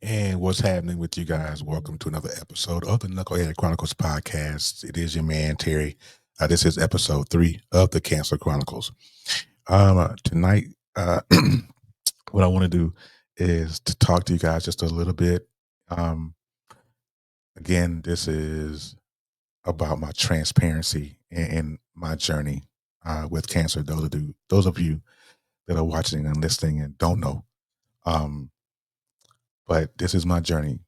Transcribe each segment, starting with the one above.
And what's happening with you guys? Welcome to another episode of the Knucklehead Chronicles podcast. It is your man Terry. This is episode 3 of the Cancer Chronicles. Tonight, what I want to do is to talk to you guys just a little bit. Um, again, this is about my transparency and my journey with cancer. Those of you that are watching and listening and don't know. Um, but this is my journey,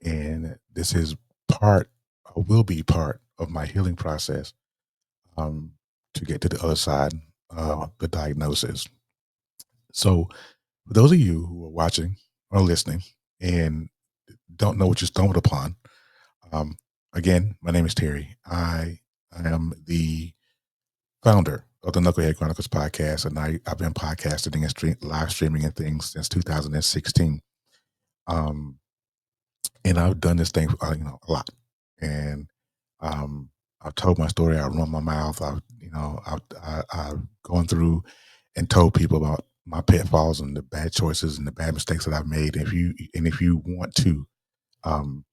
and this is part or will be part of my healing process um, to get to the other side of the diagnosis. So, for those of you who are watching or listening and don't know what you stumbled upon, um, again, my name is Terry. I am the founder of the Knucklehead Chronicles podcast, and I've been podcasting and live streaming and things since 2016. Um, and I've done this thing, a lot. And I've told my story. I run my mouth. I've gone through and told people about my pitfalls and the bad choices and the bad mistakes that I've made. If you want to um,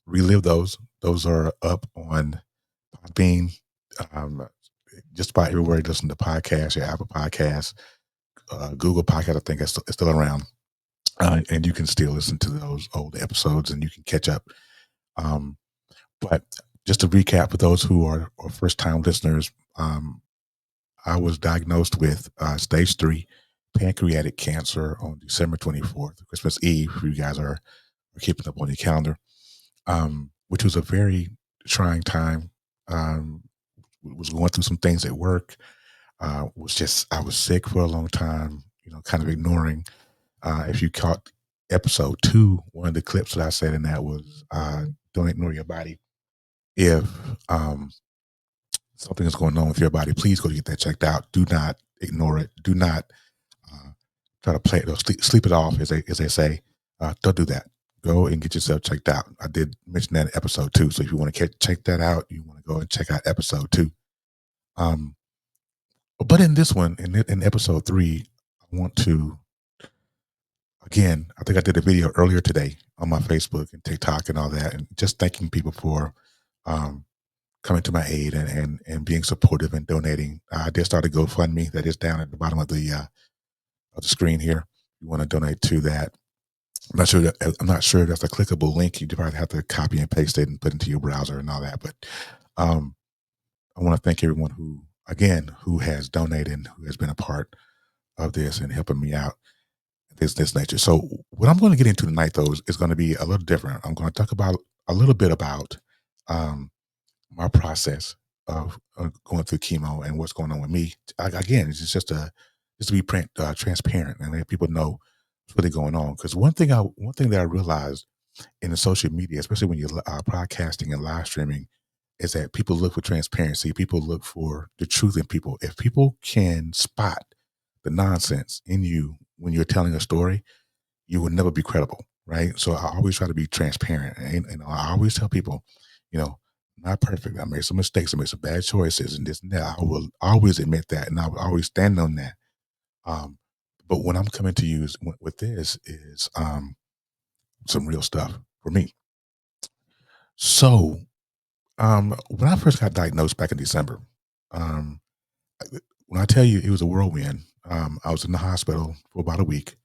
relive those are up on Podbean. Um, just about everywhere you listen to podcasts, your Apple Podcasts, Google Podcast. I think it's still around, and you can still listen to those old episodes and you can catch up. Um, But just to recap for those who are first time listeners, I was diagnosed with stage 3 pancreatic cancer on December 24th, Christmas Eve. If you guys are keeping up on your calendar, which was a very trying time. Was going through some things at work. I was sick for a long time, kind of ignoring. If you caught episode 2, one of the clips that I said in that was don't ignore your body. If something is going on with your body, please go get that checked out. Do not ignore it. Do not uh, try to play it or sleep it off, as they say. Don't do that. Go and get yourself checked out. I did mention that in episode 2. So if you want to check that out, you want to go and check out episode 2. Um, but in this one, in episode 3, I want to, again, I think I did a video earlier today on my Facebook and TikTok and all that, and just thanking people for um, coming to my aid and being supportive and donating. I did start a GoFundMe that is down at the bottom of the screen here. You want to donate to that. I'm not sure that's a clickable link. You probably have to copy and paste it and put into your browser and all that. But um, I want to thank everyone who has donated and who has been a part of this and helping me out. This nature. So what I'm going to get into tonight, though, is going to be a little different. I'm going to talk about a little bit about um, my process of going through chemo and what's going on with me. Again, it's just to be transparent and let people know what's really going on. Because one thing that I realized in the social media, especially when you're podcasting and live streaming, is that people look for transparency. People look for the truth in people. If people can spot the nonsense in you when you're telling a story, you will never be credible, right? So I always try to be transparent, and I always tell people, you know, not perfect. I made some mistakes. I made some bad choices, and this and that. I will always admit that, and I will always stand on that. Um, but when I'm coming to you with this is some real stuff for me. So when I first got diagnosed back in December, um, when I tell you it was a whirlwind, I was in the hospital for about a week,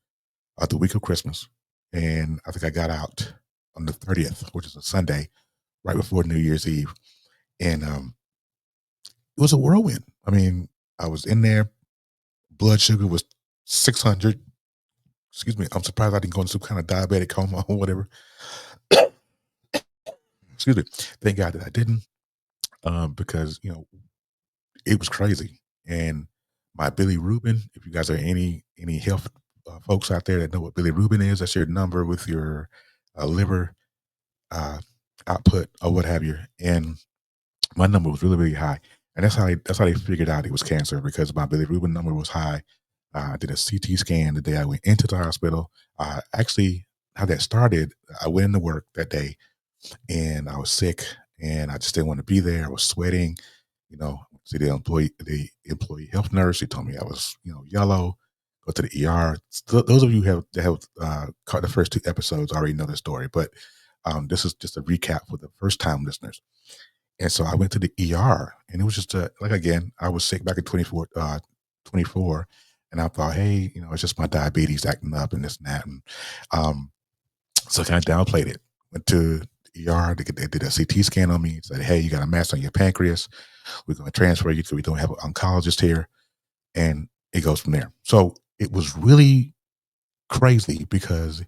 the week of Christmas, and I think I got out on the 30th, which is a Sunday, right before New Year's Eve, and it was a whirlwind. I mean, I was in there. Blood sugar was 600. Excuse me. I'm surprised I didn't go into some kind of diabetic coma or whatever. Excuse me. Thank God that I didn't, because it was crazy. And my Billy Rubin, if you guys are any health folks out there that know what Billy Rubin is, that's your number with your liver uh, output or what have you. And my number was really, really high. And that's how they figured out it was cancer, because my Billy Rubin number was high. I did a CT scan the day I went into the hospital. Actually, how that started, I went into work that day and I was sick and I just didn't want to be there. I was sweating, see the employee health nurse. She told me I was, yellow. go to the ER. Those of you that have caught the first two episodes already know the story, but this is just a recap for the first time listeners. And so I went to the ER, and it was just like again, I was sick back in 24, and I thought, hey, it's just my diabetes acting up and this and that, and um, so I kind of downplayed it. Went to the ER. They did a CT scan on me. Said, hey, you got a mass on your pancreas. We're going to transfer you because we don't have an oncologist here, and it goes from there. So it was really crazy because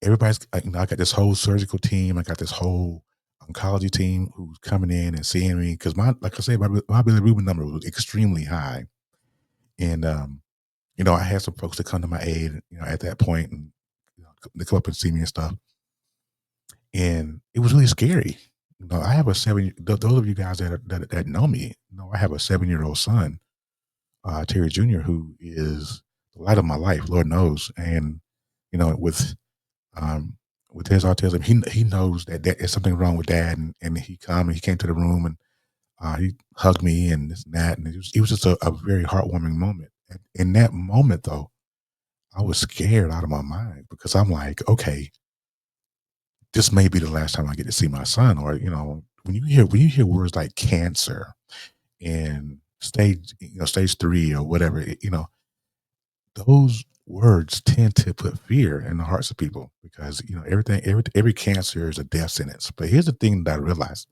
everybody's, I got this whole surgical team. I got this whole oncology team who's coming in and seeing me because like I said, my bilirubin number was extremely high, and I had some folks to come to my aid, at that point, and they come up and see me and stuff, and it was really scary. I have a those of you guys that know me, I have a 7-year-old son, Terry Jr., who is the light of my life, Lord knows, and you know with um, with his autism, he knows that there's something wrong with dad, and he came to the room, and he hugged me and this and that, and it was just a very heartwarming moment. And in that moment, though, I was scared out of my mind because I'm like, okay, this may be the last time I get to see my son. Or when you hear words like cancer and stage 3 or whatever, those words tend to put fear in the hearts of people because every cancer is a death sentence. But here's the thing that I realized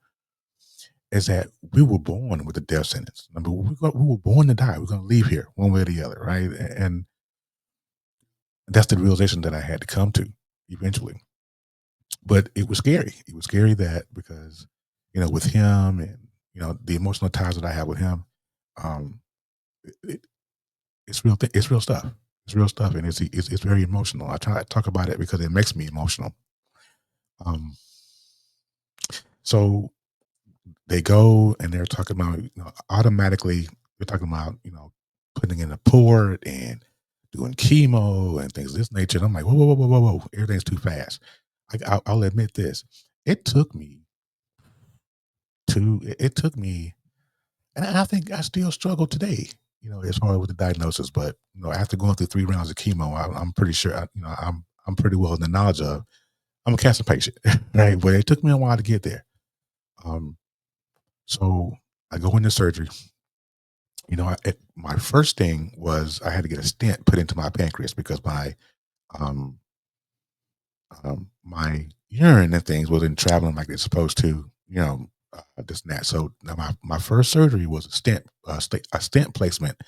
is that we were born with a death sentence. Number one, we were born to die. We're going to leave here one way or the other, right? And that's the realization that I had to come to eventually. But it was scary. It was scary that because with him and the emotional ties that I have with him, um, it, it's real. It's real stuff. It's real stuff, and it's very emotional. I try to talk about it because it makes me emotional. Um, so they go and they're talking about automatically they're talking about putting in a port and doing chemo and things of this nature. And I'm like, whoa, whoa, whoa, whoa, whoa, whoa. Everything's too fast. I'll admit this. It took me it took me, and I think I still struggle today, as far as with the diagnosis. But after going through 3 rounds of chemo, I'm pretty sure, I'm pretty well in the knowledge of I'm a cancer patient, right? But it took me a while to get there. Um, so I go into surgery. My first thing was I had to get a stent put into my pancreas because um, my urine and things wasn't traveling like it's supposed to, this and that. So now my first surgery was a stent placement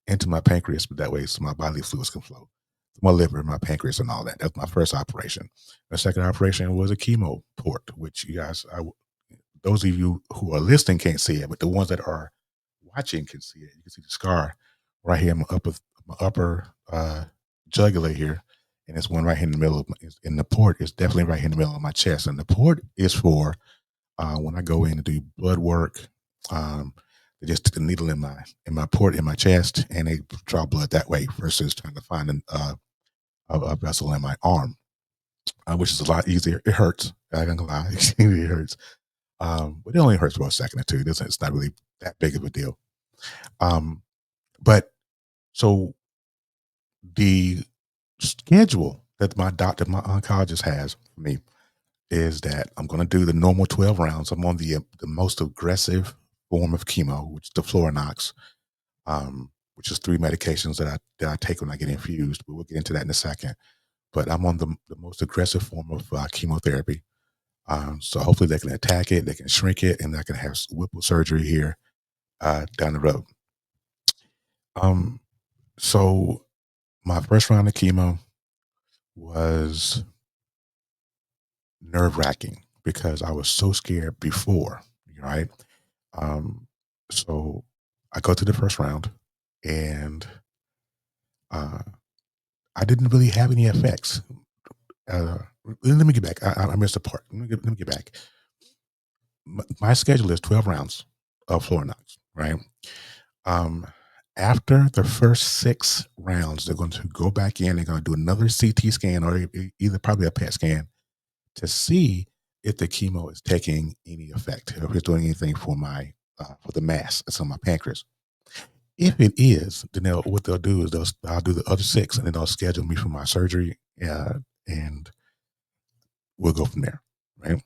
into my pancreas, but that way so my bodily fluids can flow to my liver, my pancreas, and all that. That's my first operation. My second operation was a chemo port, which you guys, those of you who are listening can't see it, but the ones that are watching can see it. You can see the scar right here in my upper jugular here, and it's one right here in the middle of and the port is definitely right here in the middle of my chest. And the port is for when I go in to do blood work. Um, they just stick the needle in my port in my chest, and they draw blood that way versus trying to find a vessel in my arm, which is a lot easier. It hurts. I ain't gonna lie, it hurts. But it only hurts for a second or two. It's not really that big of a deal. Um, but so the schedule that my oncologist has for me is that I'm going to do the normal 12 rounds. I'm on the most aggressive form of chemo, which is the Florinox, which is 3 medications that I take when I get infused. But we'll get into that in a second. But I'm on the most aggressive form of chemotherapy. So hopefully they can attack it, they can shrink it, and I can have Whipple surgery here down the road. Um, so my first round of chemo was nerve wracking because I was so scared before, right? Um, so I go to the first round, and uh, I didn't really have any effects. Uh, let me get back. I missed a part. Let me get back. My schedule is 12 rounds of Florinox, right? Um, After the first 6 rounds, they're going to go back in. They're going to do another CT scan or either probably a PET scan to see if the chemo is taking any effect, or if it's doing anything for the mass that's on my pancreas. If it is, then what they'll do is I'll do the other 6, and then they'll schedule me for my surgery, and we'll go from there, right?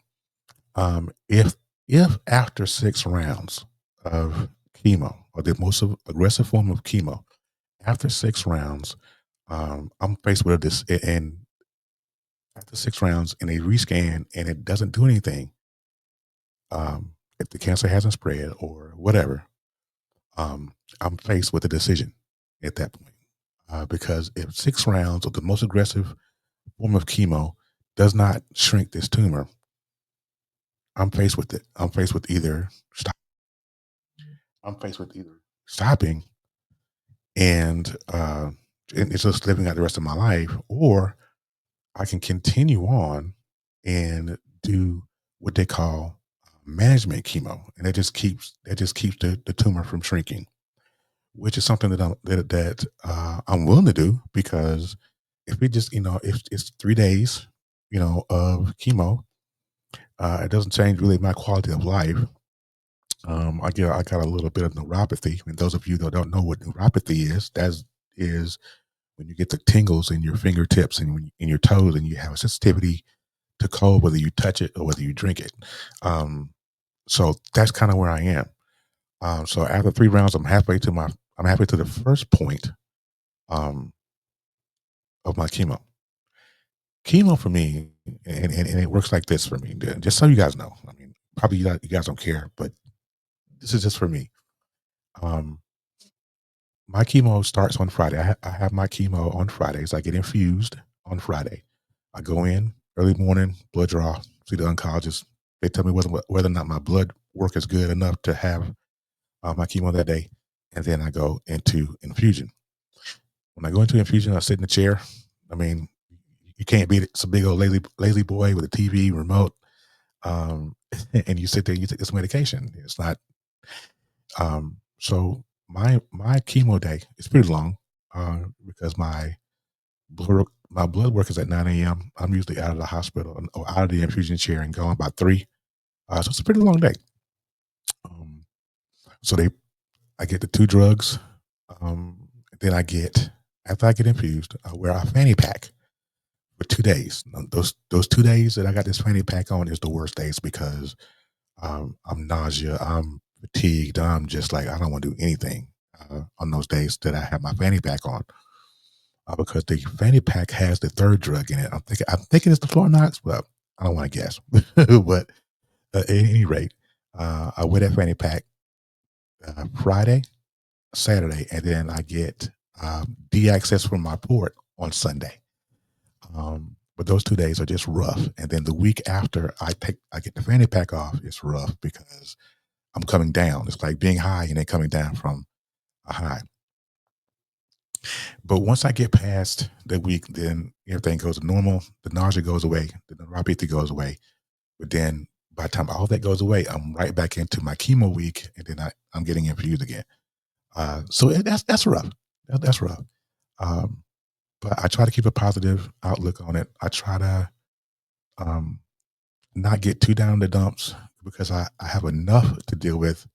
If after 6 rounds of chemo, or the most aggressive form of chemo, after 6 rounds, I'm faced with this, and after 6 rounds and they rescan and it doesn't do anything, if the cancer hasn't spread or whatever, I'm faced with a decision at that point. Because if 6 rounds of the most aggressive form of chemo does not shrink this tumor, I'm faced with it. I'm faced with either stopping and it's just living out the rest of my life, or I can continue on and do what they call management chemo, and that just keeps the tumor from shrinking, which is something I'm willing to do because if we just if it's 3 days, of chemo, it doesn't change really my quality of life. I got a little bit of neuropathy. And those of you that don't know what neuropathy is, that is when you get the tingles in your fingertips and in your toes, and you have a sensitivity to cold, whether you touch it or whether you drink it. Um, so that's kind of where I am. So after 3 rounds, I'm halfway to the first point um, of my chemo. Chemo for me, and it works like this for me. Just so you guys know, I mean, probably you guys don't care, but this is just for me. Um, my chemo starts on Friday. I have my chemo on Fridays. I get infused on Friday. I go in early morning, blood draw, see the oncologist. They tell me whether or not my blood work is good enough to have my chemo that day. And then I go into infusion. When I go into infusion, I sit in the chair. I mean, you can't beat it. It's a big old lazy boy with a TV remote. Um, and you sit there and you take this medication. It's not, so my chemo day is pretty long, because my blood work is at 9 a.m. I'm usually out of the hospital or out of the infusion chair and gone by 3. So it's a pretty long day. Um, so I get the 2 drugs. Then after I get infused, I wear a fanny pack for 2 days. Those 2 days that I got this fanny pack on is the worst days because I'm nausea, I'm fatigued, I'm just like I don't want to do anything on those days that I have my fanny pack on, because the fanny pack has the third drug in it. I'm thinking it's the Flornox, but I don't want to guess. But at any rate, I wear that fanny pack Friday, Saturday, and then I get de-access from my port on Sunday. But those 2 days are just rough, and then the week after I get the fanny pack off, it's rough because I'm coming down. It's like being high and then coming down from a high. But once I get past the week, then everything goes to normal. The nausea goes away, the neuropathy goes away. But then by the time all that goes away, I'm right back into my chemo week, and then I'm getting infused again. That's rough. That's rough. Um, but I try to keep a positive outlook on it. I try to um, not get too down in the dumps because I have enough to deal with,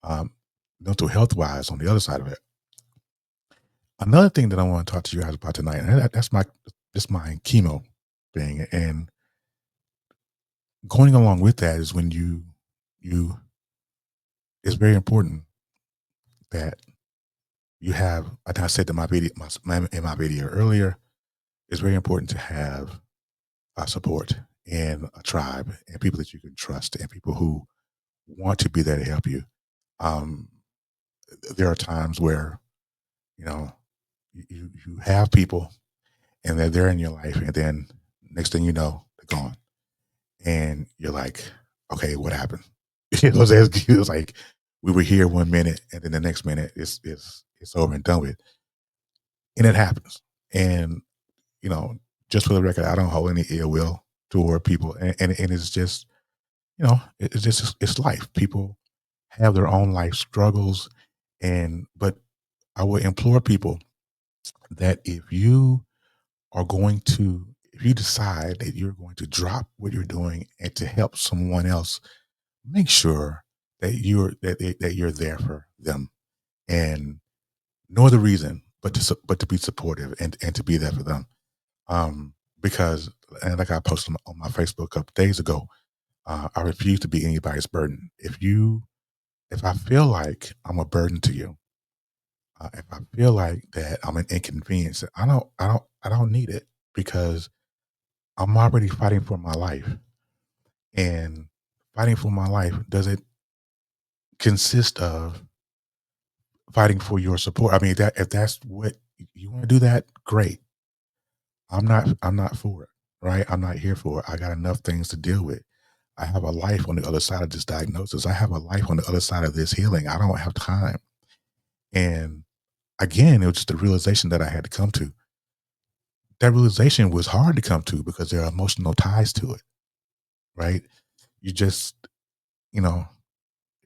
um, mental health wise on the other side of it. Another thing that I want to talk to you guys about tonight, and that's my chemo thing, and going along with that is when you it's very important that you have. Like I said in my video earlier, it's very important to have support and a tribe and people that you can trust and people who want to be there to help you. Um, there are times where you know you have people and they're there in your life, and then next thing you know, they're gone, and you're like, okay, what happened? It was like we were here 1 minute, and then the next minute it's over and done with, and it happens. And you know, just for the record, I don't hold any ill will toward people, and it's just it's just it's life. People have their own life struggles, but I would implore people that if you decide that you're going to drop what you're doing and to help someone else, make sure that you're there for them. And no other reason but to be supportive and to be there for them. Because, and like I posted on my Facebook a couple days ago, I refuse to be anybody's burden. If I feel like I'm a burden to you, if I feel like that I'm an inconvenience, I don't need it, because I'm already fighting for my life, and fighting for my life doesn't consist of fighting for your support. I mean, that if that's what you want to do, that great. I'm not for it, right? I'm not here for it. I got enough things to deal with. I have a life on the other side of this diagnosis. I have a life on the other side of this healing. I don't have time. And again, it was just a realization that I had to come to. That realization was hard to come to because there are emotional ties to it, right? You just, you know,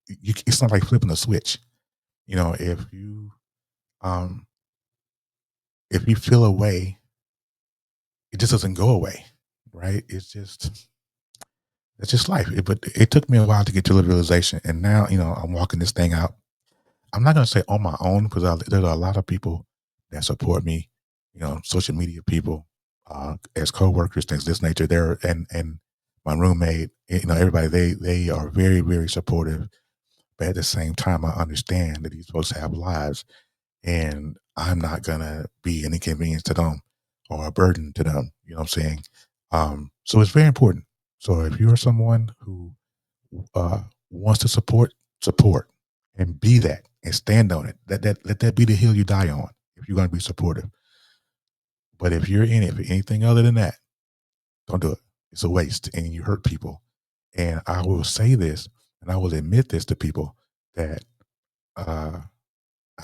it's not like flipping a switch. You know, um, if you feel a way, it just doesn't go away, right? It's just life. But it took me a while to get to the realization, and now I'm walking this thing out. I'm not gonna say on my own, because there are a lot of people that support me. Social media people, as coworkers, things of this nature. There and my roommate, everybody. They are very very supportive. But at the same time, I understand that these folks have lives, and I'm not gonna be an inconvenience to them or a burden to them. You know what I'm saying? So it's very important. So if you're someone who uh, wants to support, and be that, and stand on it. Let that be the hill you die on. If you're going to be supportive, but if you're in it for anything other than that, don't do it. It's a waste, and you hurt people. And I will say this, and I will admit this to people, that uh,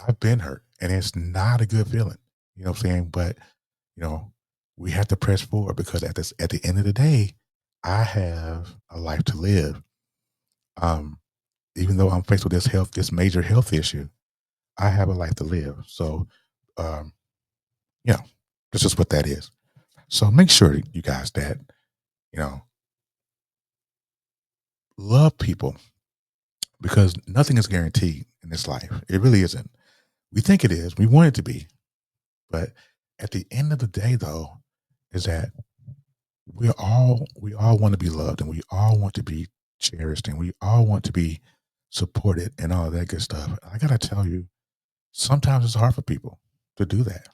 I've been hurt, and it's not a good feeling. You know what I'm saying? But you know, we have to press forward, because at the end of the day, I have a life to live. Um, Even though I'm faced with this major health issue, I have a life to live. So, um, yeah, that's just what that is. So make sure, you guys, that you know love people, because nothing is guaranteed in this life. It really isn't. We think it is. We want it to be, but at the end of the day, though, is that we all want to be loved, and we all want to be cherished, and we all want to be supported, and all that good stuff. I gotta tell you, sometimes it's hard for people to do that,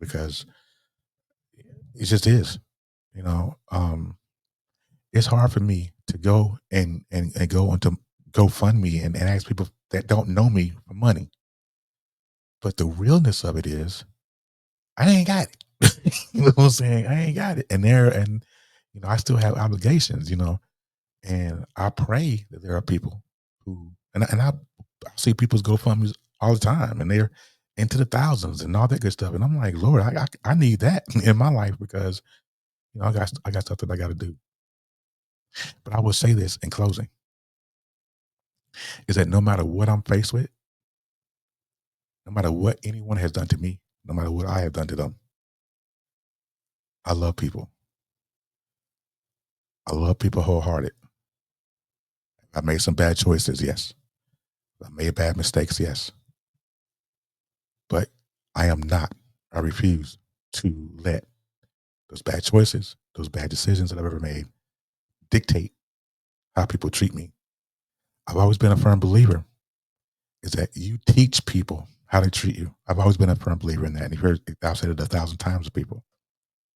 because it just is. You know, it's hard for me to go and go into GoFundMe and ask people that don't know me for money. But the realness of it is, I ain't got it. You know what I'm saying? I ain't got it. I still have obligations, and I pray that there are people who, I see people's GoFundMe's all the time, and they're into the thousands and all that good stuff. And I'm like, Lord, I need that in my life, because I got stuff that I got to do. But I will say this in closing, is that no matter what I'm faced with, no matter what anyone has done to me, no matter what I have done to them, I love people. I love people wholehearted. I made some bad choices, yes. I made bad mistakes, yes. But I am not, I refuse to let those bad choices, those bad decisions that I've ever made dictate how people treat me. I've always been a firm believer is that you teach people how to treat you. I've always been a firm believer in that. And you've heard, I've said it 1,000 times to people,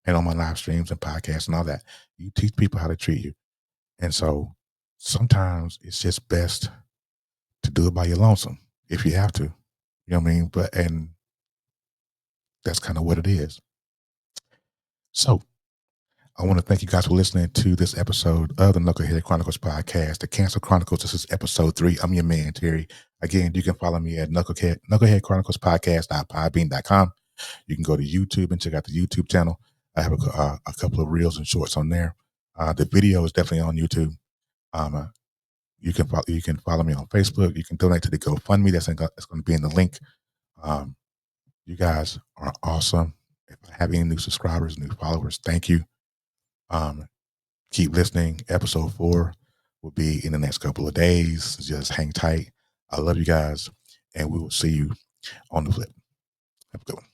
and on my live streams and podcasts and all that. You teach people how to treat you. And so sometimes it's just best to do it by your lonesome if you have to. You know what I mean? And that's kind of what it is. So I want to thank you guys for listening to this episode of the Knucklehead Chronicles podcast, the Cancer Chronicles. This is episode 3. I'm your man, Terry. Again, you can follow me at Knucklehead Chronicles podcast.podbean.com. You can go to YouTube and check out the YouTube channel. I have a couple of reels and shorts on there. The video is definitely on YouTube. Um, you can follow me on Facebook. You can donate to the GoFundMe. That's going to be in the link. Um, you guys are awesome. If I have any new subscribers, new followers, thank you. Keep listening. Episode 4 will be in the next couple of days. Just hang tight. I love you guys, and we will see you on the flip. Have a good one.